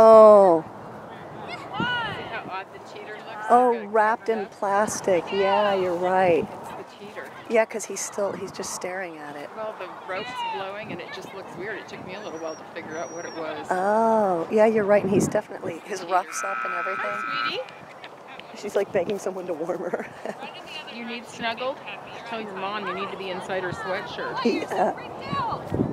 Oh. See how odd the cheater looks? Oh, wrapped in plastic. Yeah, you're right. It's the cheater. Yeah, because he's just staring at it. Well, the rope's blowing and it just looks weird. It took me a little while to figure out what it was. Oh, yeah, you're right. And he's definitely, his ruff's up and everything. Hi, sweetie. She's like begging someone to warm her. You need snuggled? Tell your mom you need to be inside her sweatshirt. Yeah.